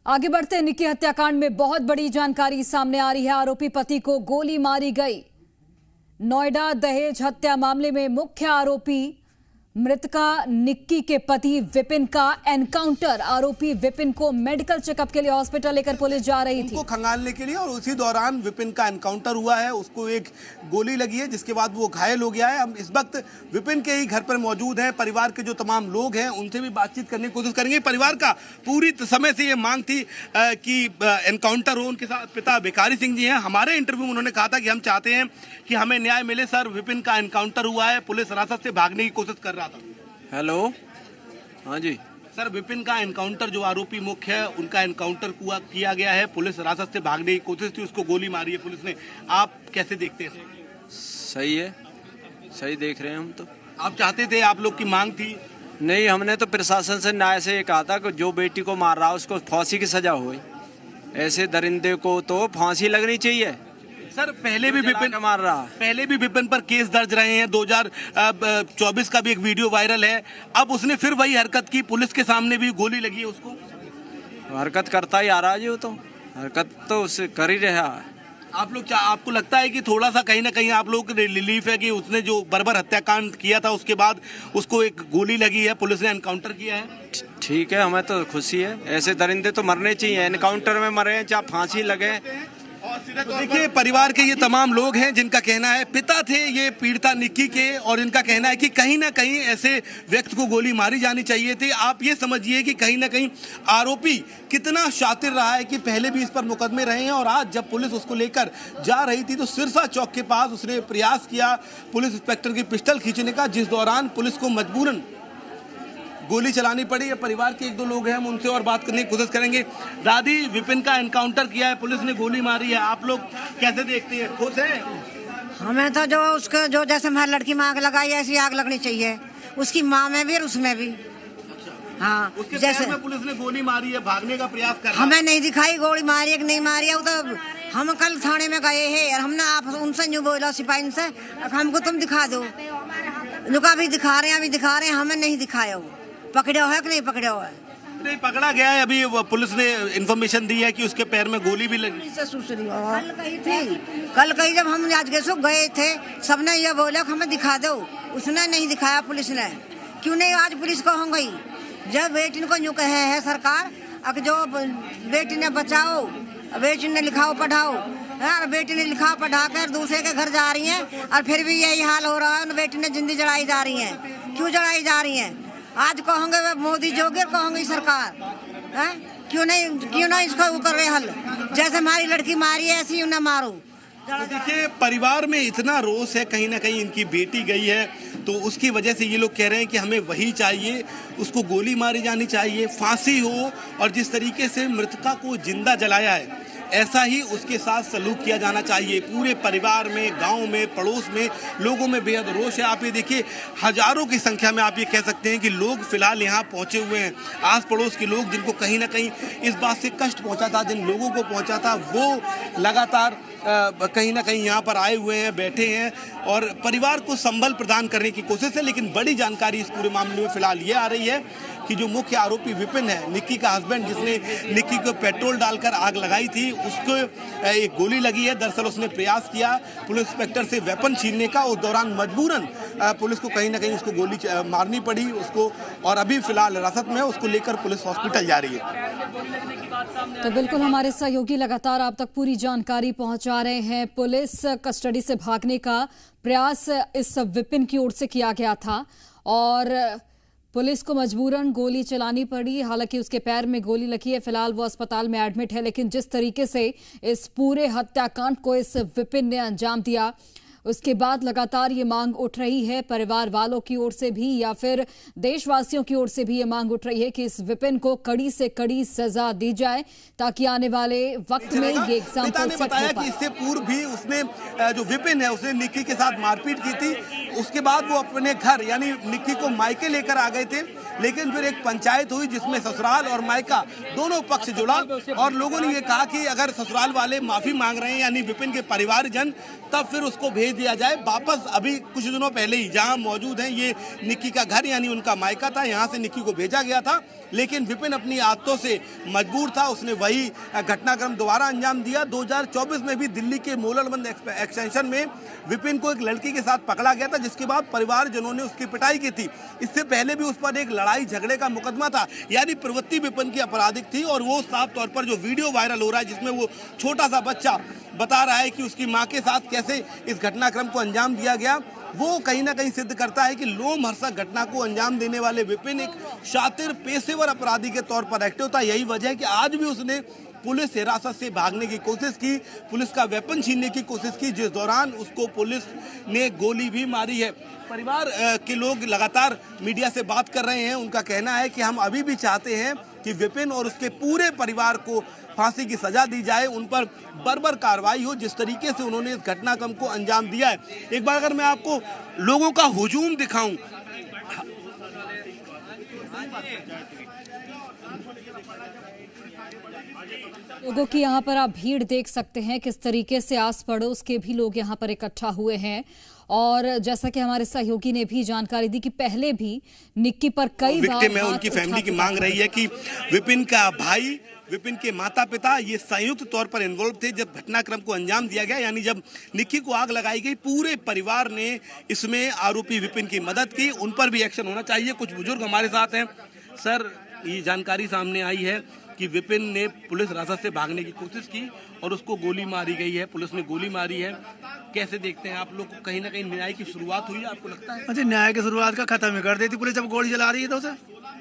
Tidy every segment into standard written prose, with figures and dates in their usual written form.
आगे बढ़ते निक्की हत्याकांड में बहुत बड़ी जानकारी सामने आ रही है। आरोपी पति को गोली मारी गई। नोएडा दहेज हत्या मामले में मुख्य आरोपी मृतका निक्की के पति विपिन का एनकाउंटर। आरोपी विपिन को मेडिकल चेकअप के लिए हॉस्पिटल लेकर पुलिस जा रही थी, उनको खंगालने के लिए, और उसी दौरान विपिन का एनकाउंटर हुआ है। उसको एक गोली लगी है, जिसके बाद वो घायल हो गया है। हम इस वक्त विपिन के ही घर पर मौजूद हैं। परिवार के जो तमाम लोग हैं उनसे भी बातचीत करने की कोशिश करेंगे। परिवार का पूरी समय से ये मांग थी कि एनकाउंटर हो। उनके साथ पिता भिखारी सिंह जी हैं। हमारे इंटरव्यू में उन्होंने कहा था कि हम चाहते हैं कि हमें न्याय मिले। सर, विपिन का एनकाउंटर हुआ है, पुलिस हिरासत से भागने की कोशिश कर रहा था। हेलो, हाँ जी सर, विपिन का एनकाउंटर, जो आरोपी मुख्य है उनका एनकाउंटर किया गया है। पुलिस हिरासत से भागने की कोशिश थी, उसको गोली मारी है पुलिस ने। आप कैसे देखते हैं? सही है, सही देख रहे हैं हम तो। आप चाहते थे, आप लोग की मांग थी? नहीं, हमने तो प्रशासन से न्याय से ये कहा था कि जो बेटी को मार रहा है उसको फांसी की सजा हो। ऐसे दरिंदे को तो फांसी लगनी चाहिए। सर, पहले भी विपिन पर केस दर्ज रहे हैं। 2024 का भी एक वीडियो वायरल है। अब उसने फिर वही हरकत की, पुलिस के सामने भी गोली लगी है उसको। हरकत करता ही आ रहा है, वो तो हरकत तो उससे कर ही रहा है। आपको लगता है कि थोड़ा सा कहीं ना कहीं आप लोग को रिलीफ है कि उसने जो बर्बर हत्याकांड किया था उसके बाद उसको एक गोली लगी है, पुलिस ने एनकाउंटर किया है? ठीक है, हमें तो खुशी है। ऐसे दरिंदे तो मरने चाहिए, एनकाउंटर में मरे चाहे फांसी लगे। देखिए, परिवार के ये तमाम लोग हैं जिनका कहना है, पिता थे ये पीड़िता निक्की के, और इनका कहना है कि कहीं ना कहीं ऐसे व्यक्ति को गोली मारी जानी चाहिए थी। आप ये समझिए कि कहीं ना कहीं आरोपी कितना शातिर रहा है कि पहले भी इस पर मुकदमे रहे हैं, और आज जब पुलिस उसको लेकर जा रही थी तो सिरसा चौक के पास उसने प्रयास किया पुलिस इंस्पेक्टर की पिस्टल खींचने का, जिस दौरान पुलिस को मजबूरन गोली चलानी पड़ी। ये परिवार के एक दो लोग हैं, हम उनसे और बात करने की कोशिश करेंगे। दादी, विपिन का एनकाउंटर किया है, पुलिस ने गोली मारी है, आप लोग कैसे देखते हैं? खुश हैं? हमें तो जो उसके जो जैसे हमारी लड़की में आग लगाई ऐसी आग लगनी चाहिए, उसकी माँ में भी और उसमें भी। हाँ, उसके जैसे में पुलिस ने गोली मारी है, भागने का प्रयास कर रहा है। हमें नहीं दिखाई गोली मारी है कि नहीं मारी है। वो तो हम कल थाने में गए हैं और हमने आप उनसे यूँ बोला सिपाही से, हमको तुम दिखा दो। लुका भी दिखा रहे हैं, अभी दिखा रहे हैं, हमें नहीं दिखाया। वो पकड़ा है कि नहीं पकड़ा हुआ है? नहीं पकड़ा गया है। अभी पुलिस ने इन्फॉर्मेशन दी है कि उसके पैर में गोली भी लगी। कल कही जब हम आज गए थे, सबने ये बोला कि हमें दिखा दो, उसने नहीं दिखाया पुलिस ने। क्यों नहीं आज पुलिस को हो गई? जब बेटी को यूँ कहे है सरकार, अब जो बेटी ने बचाओ, बेटी ने लिखाओ पढ़ाओ, यार बेटी ने लिखा पढ़ा कर दूसरे के घर जा रही है, और फिर भी यही हाल हो रहा है। उन बेटी ने जिंदगी जड़ाई जा रही है। क्यों जड़ाई जा रही है? आज कहोगे मोदी जोगी, कहोगे सरकार है? क्यों नहीं इसको वो कर रहे हल? जैसे हमारी लड़की मारी है ऐसी ना मारो। तो देखिए, परिवार में इतना रोष है, कहीं ना कहीं इनकी बेटी गई है तो उसकी वजह से ये लोग कह रहे हैं कि हमें वही चाहिए, उसको गोली मारी जानी चाहिए, फांसी हो, और जिस तरीके से मृतका को जिंदा जलाया है ऐसा ही उसके साथ सलूक किया जाना चाहिए। पूरे परिवार में, गांव में, पड़ोस में लोगों में बेहद रोष है। आप ये देखिए, हजारों की संख्या में आप ये कह सकते हैं कि लोग फिलहाल यहाँ पहुँचे हुए हैं। आस पड़ोस के लोग जिनको कहीं ना कहीं इस बात से कष्ट पहुँचा था, जिन लोगों को पहुँचा था, वो लगातार कहीं ना कहीं यहाँ पर आए हुए हैं, बैठे हैं, और परिवार को संबल प्रदान करने की कोशिश है। लेकिन बड़ी जानकारी इस पूरे मामले में फिलहाल ये आ रही है कि जो मुख्य आरोपी विपिन है, निक्की का हस्बैंड, जिसने निक्की को पेट्रोल डालकर आग लगाई थी, उसको एक गोली लगी है। दरअसल उसने प्रयास किया पुलिस इंस्पेक्टर से वेपन छीनने का, उस दौरान मजबूरन पुलिस को कहीं ना कहीं उसको गोली मारनी पड़ी उसको, और अभी फिलहाल हिरासत में है। उसको लेकर पुलिस हॉस्पिटल जा रही है। तो बिल्कुल हमारे सहयोगी लगातार आप तक पूरी जानकारी पहुंचा रहे हैं। पुलिस कस्टडी से भागने का प्रयास इस विपिन की ओर से किया गया था, और पुलिस को मजबूरन गोली चलानी पड़ी। हालांकि उसके पैर में गोली लगी है, फिलहाल वो अस्पताल में एडमिट है। लेकिन जिस तरीके से इस पूरे हत्याकांड को इस विपिन ने अंजाम दिया, उसके बाद लगातार ये मांग उठ रही है, परिवार वालों की ओर से भी या फिर देशवासियों की ओर से भी ये मांग उठ रही है कि इस विपिन को कड़ी से कड़ी सजा दी जाए, ताकि आने वाले वक्त में ये एग्जाम्पल सेट हो पाए। कि इससे पूर्व भी उसने, जो विपिन है, उसने निक्की के साथ मारपीट की थी। उसके बाद वो अपने घर यानी निक्की को मायके लेकर आ गए थे, लेकिन फिर एक पंचायत हुई जिसमें ससुराल और मायका दोनों पक्ष जुड़ा, और लोगों ने ये कहा कि अगर ससुराल वाले माफी मांग रहे हैं यानी विपिन के परिवारजन, तब फिर उसको भेज भेज दिया जाए वापस। अभी कुछ दिनों पहले ही जहां मौजूद हैं, ये निक्की का घर यानी उनका मायका था, यहां से निक्की को भेजा गया था, लेकिन विपिन अपनी आदतों से मजबूर था, उसने वही घटनाक्रम दोबारा अंजाम दिया। 2024 में भी दिल्ली के मोलरबंद एक्सटेंशन में विपिन को एक लड़की के साथ पकड़ा गया था, जिसके बाद परिवारजनों ने उसकी पिटाई की थी। इससे पहले भी उस पर एक लड़ाई झगड़े का मुकदमा था, यानी प्रवृत्ति विपिन की आपराधिक थी। और वो साफ तौर पर जो वीडियो वायरल हो रहा है, जिसमें वो छोटा सा बच्चा बता रहा है कि उसकी मां के साथ कैसे इस घटनाक्रम को अंजाम दिया गया, वो कहीं ना कहीं सिद्ध करता है कि लोमहर्षक घटना को अंजाम देने वाले विपिन एक शातिर पेशेवर अपराधी के तौर पर एक्टिव था। यही वजह है कि आज भी उसने पुलिस हिरासत से भागने की कोशिश की, पुलिस का वेपन छीनने की कोशिश की, जिस दौरान उसको पुलिस ने गोली भी मारी है। परिवार के लोग लगातार मीडिया से बात कर रहे हैं। उनका कहना है कि हम अभी भी चाहते हैं कि विपिन और उसके पूरे परिवार को फांसी की सजा दी जाए, उन पर बर्बर कार्रवाई हो, जिस तरीके से उन्होंने इस घटनाक्रम को अंजाम दिया है। एक बार अगर मैं आपको लोगों का हुजूम दिखाऊं, लोगों की यहाँ पर आप भीड़ देख सकते हैं, किस तरीके से आस पड़ोस के भी लोग यहाँ पर इकट्ठा हुए हैं। और जैसा कि हमारे सहयोगी ने भी जानकारी दी कि पहले भी निक्की पर कई बार विक्टिम है, उनकी फैमिली की मांग रही है कि विपिन का भाई, विपिन के माता पिता ये संयुक्त तौर पर इन्वॉल्व थे जब घटनाक्रम को अंजाम दिया गया, यानी जब निक्की को आग लगाई गई, पूरे परिवार ने इसमें आरोपी विपिन की मदद की। उन पर भी एक्शन होना चाहिए। कुछ बुजुर्ग हमारे साथ हैं। सर, ये जानकारी सामने आई है कि विपिन ने पुलिस हिरासत से भागने की कोशिश की और उसको गोली मारी गई है, पुलिस ने गोली मारी है। कैसे देखते हैं आप लोग? कहीं ना कहीं न्याय की शुरुआत हुई है, आपको लगता है? अच्छा, न्याय की शुरुआत का खत्म ही कर देती पुलिस। जब गोली चला रही है तो उसे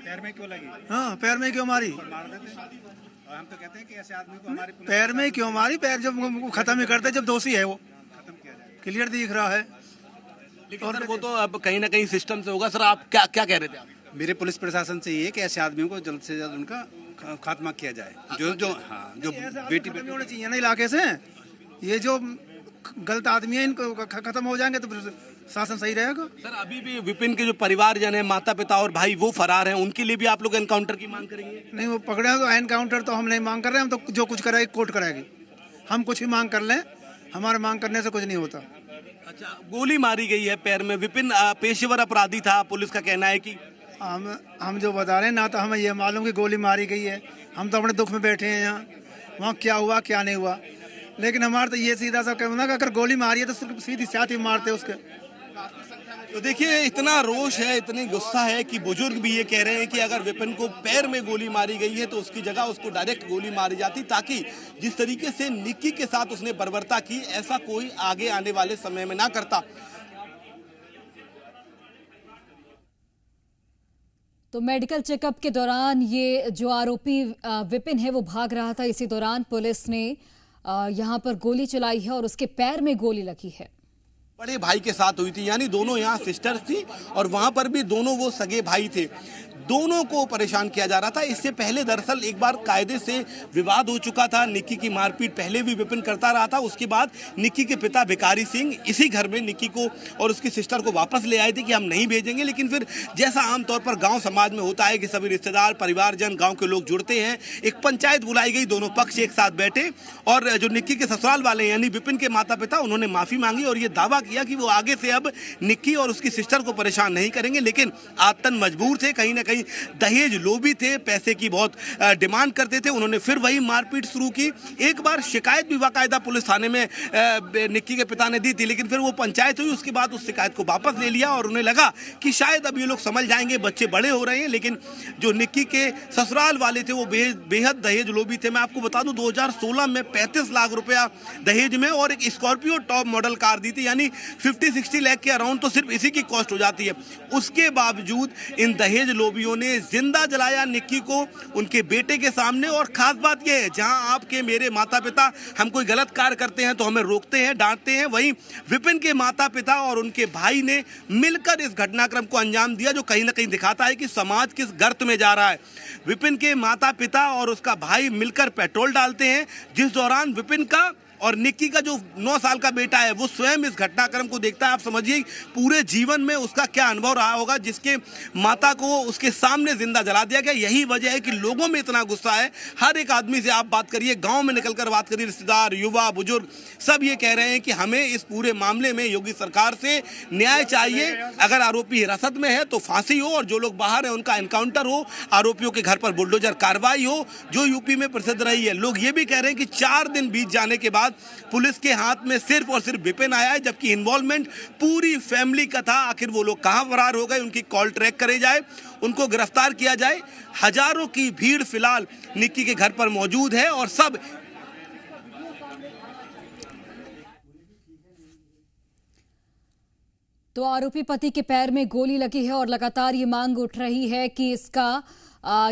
पैर में क्यों लगी? हाँ, पैर में क्यों मारी? मार देते। और हम तो कहते हैं कि ऐसे आदमी को हमारी पुलिस पैर में क्यों मारी? पैर जब खत्म ही करते, जब दोषी है वो खत्म किया जाए। क्लियर दिख रहा है। लेकिन सर, वो तो अब कहीं ना कहीं सिस्टम से होगा। सर, आप क्या क्या कह रहे थे? आप मेरे पुलिस प्रशासन से ये है कि ऐसे आदमियों को जल्द से जल्द उनका खात्मा किया जाए। जो बेटी होना चाहिए ना इलाके से। ये जो गलत आदमी है, इनको खत्म हो जाएंगे तो फिर शासन सही रहेगा। सर, अभी भी विपिन के जो परिवारजन है, माता पिता और भाई, वो फरार हैं, उनके लिए भी आप लोग एनकाउंटर की मांग करेंगे? नहीं, वो पकड़े हैं तो एनकाउंटर तो हम नहीं मांग कर रहे हैं। हम तो जो कुछ कराएगी कोर्ट कराएगी। हम कुछ भी मांग कर लें, हमारे मांग करने से कुछ नहीं होता। अच्छा, गोली मारी गई है पैर में। विपिन पेशेवर अपराधी था, पुलिस का कहना है कि हम जो बता रहे हैं ना, तो हमें ये मालूम कि गोली मारी गई है। हम तो अपने दुख में बैठे हैं यहाँ, वहाँ क्या हुआ क्या नहीं हुआ। लेकिन हमारा तो ये सीधा सा कहना कि अगर गोली मारी है तो सिर्फ सीधी साथ ही मारते उसके। तो देखिए, इतना रोष है, इतनी गुस्सा है कि बुजुर्ग भी ये कह रहे हैं कि अगर विपिन को पैर में गोली मारी गई है तो उसकी जगह उसको डायरेक्ट गोली मारी जाती, ताकि जिस तरीके से निक्की के साथ उसने बर्बरता की, ऐसा कोई आगे आने वाले समय में ना करता। तो मेडिकल चेकअप के दौरान ये जो आरोपी विपिन है वो भाग रहा था। इसी दौरान पुलिस ने यहाँ पर गोली चलाई है और उसके पैर में गोली लगी है। बड़े भाई के साथ हुई थी, यानी दोनों यहाँ सिस्टर्स थी और वहां पर भी दोनों वो सगे भाई थे। दोनों को परेशान किया जा रहा था। इससे पहले दरअसल एक बार कायदे से विवाद हो चुका था। निक्की की मारपीट पहले भी विपिन करता रहा था। उसके बाद निक्की के पिता भिखारी सिंह इसी घर में निक्की को और उसकी सिस्टर को वापस ले आए थे कि हम नहीं भेजेंगे। लेकिन फिर जैसा आमतौर पर गांव समाज में होता है कि सभी रिश्तेदार, परिवारजन, गांव के लोग जुड़ते हैं, एक पंचायत बुलाई गई, दोनों पक्ष एक साथ बैठे और जो निक्की के ससुराल वाले यानी विपिन के माता पिता, उन्होंने माफी मांगी और ये दावा किया कि वो आगे से अब निक्की और उसकी सिस्टर को परेशान नहीं करेंगे। लेकिन आतन मजबूर थे, कहीं ना कहीं दहेज लोभी थे, पैसे की बहुत डिमांड करते थे। उन्होंने फिर वही मारपीट शुरू की। एक बार शिकायत भी बाकायदा पुलिस थाने में निक्की के पिता ने दी थी, लेकिन फिर वो पंचायत हुई, उसके बाद उस शिकायत को वापस ले लिया और उन्हें लगा कि शायद अब ये लोग समझ जाएंगे, बच्चे बड़े हो रहे हैं। लेकिन जो निक्की के ससुराल वाले थे वो बेहद दहेज लोभी थे। मैं आपको बता दूं, 2016 में 35 लाख रुपया दहेज में और एक स्कॉर्पियो टॉप मॉडल कार दी थी, यानी 50-60 लाख के अराउंड तो सिर्फ इसी की कॉस्ट हो जाती है। उसके बावजूद इन दहेज लोभियों ने जिंदा जलाया निक्की को उनके बेटे के सामने। और खास बात यह है, जहां आपके मेरे माता पिता हम कोई गलत कार्य करते हैं तो हमें रोकते हैं, डांटते हैं, वहीं विपिन के माता पिता और उनके भाई ने मिलकर इस घटनाक्रम को अंजाम दिया, जो कहीं ना कहीं दिखाता है कि समाज किस गर्त में जा रहा है। विपिन के माता पिता और उसका भाई मिलकर पेट्रोल डालते हैं, जिस दौरान विपिन का और निक्की का जो 9 साल का बेटा है वो स्वयं इस घटनाक्रम को देखता है। आप समझिए पूरे जीवन में उसका क्या अनुभव रहा होगा, जिसके माता को उसके सामने जिंदा जला दिया गया। यही वजह है कि लोगों में इतना गुस्सा है। हर एक आदमी से आप बात करिए, गांव में निकलकर बात करिए, रिश्तेदार, युवा, बुजुर्ग सब ये कह रहे हैं कि हमें इस पूरे मामले में योगी सरकार से न्याय चाहिए। अगर आरोपी हिरासत में है तो फांसी हो और जो लोग बाहर हैं उनका एनकाउंटर हो, आरोपियों के घर पर बुलडोजर कार्रवाई हो, जो यूपी में प्रसिद्ध रही है। लोग ये भी कह रहे हैं कि 4 दिन बीत जाने के बाद पुलिस के हाथ में सिर्फ और सिर्फ विपिन आया है, जबकि इन्वॉल्वमेंट पूरी फैमिली का था। आखिर वो लोग कहां फरार हो गए, उनकी कॉल ट्रैक करे जाए, उनको गिरफ्तार किया जाए। हजारों की भीड़ फिलहाल निक्की के घर पर मौजूद है और सब तो आरोपी पति के पैर में गोली लगी है और लगातार ये मांग उठ रही है कि इसका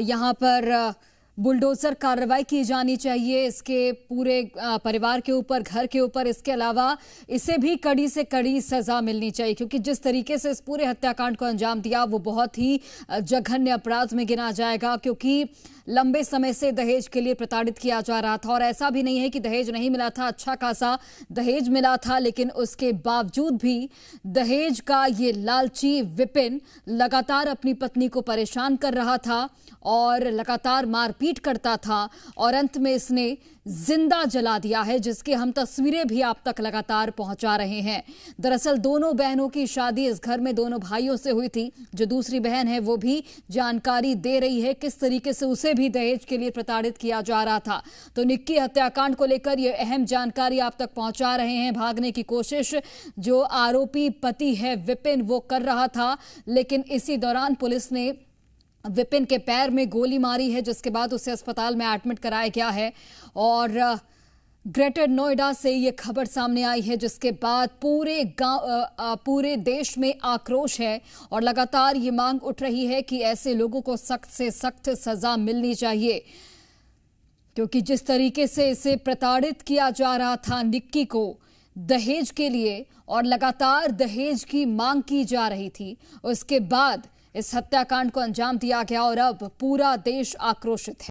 यहाँ पर बुलडोजर कार्रवाई की जानी चाहिए, इसके पूरे परिवार के ऊपर, घर के ऊपर। इसके अलावा इसे भी कड़ी से कड़ी सजा मिलनी चाहिए, क्योंकि जिस तरीके से इस पूरे हत्याकांड को अंजाम दिया वो बहुत ही जघन्य अपराध में गिना जाएगा, क्योंकि लंबे समय से दहेज के लिए प्रताड़ित किया जा रहा था। और ऐसा भी नहीं है कि दहेज नहीं मिला था, अच्छा खासा दहेज मिला था, लेकिन उसके बावजूद भी दहेज का ये लालची विपिन लगातार अपनी पत्नी को परेशान कर रहा था और लगातार मारपीट करता था और अंत में इसने जिंदा जला दिया है, जिसकी हम तस्वीरें भी आप तक लगातार पहुंचा रहे हैं। दरअसल दोनों बहनों की शादी इस घर में दोनों भाइयों से हुई थी। जो दूसरी बहन है वो भी जानकारी दे रही है किस तरीके से उसे भी दहेज के लिए प्रताड़ित किया जा रहा था। तो निक्की हत्याकांड को लेकर ये अहम जानकारी आप तक पहुंचा रहे हैं। भागने की कोशिश जो आरोपी पति है विपिन वो कर रहा था, लेकिन इसी दौरान पुलिस ने विपिन के पैर में गोली मारी है, जिसके बाद उसे अस्पताल में एडमिट कराया गया है। और ग्रेटर नोएडा से ये खबर सामने आई है, जिसके बाद पूरे गांव, पूरे देश में आक्रोश है और लगातार ये मांग उठ रही है कि ऐसे लोगों को सख्त से सख्त सजा मिलनी चाहिए, क्योंकि जिस तरीके से इसे प्रताड़ित किया जा रहा था निक्की को दहेज के लिए और लगातार दहेज की मांग की जा रही थी, उसके बाद इस हत्याकांड को अंजाम दिया गया और अब पूरा देश आक्रोशित है।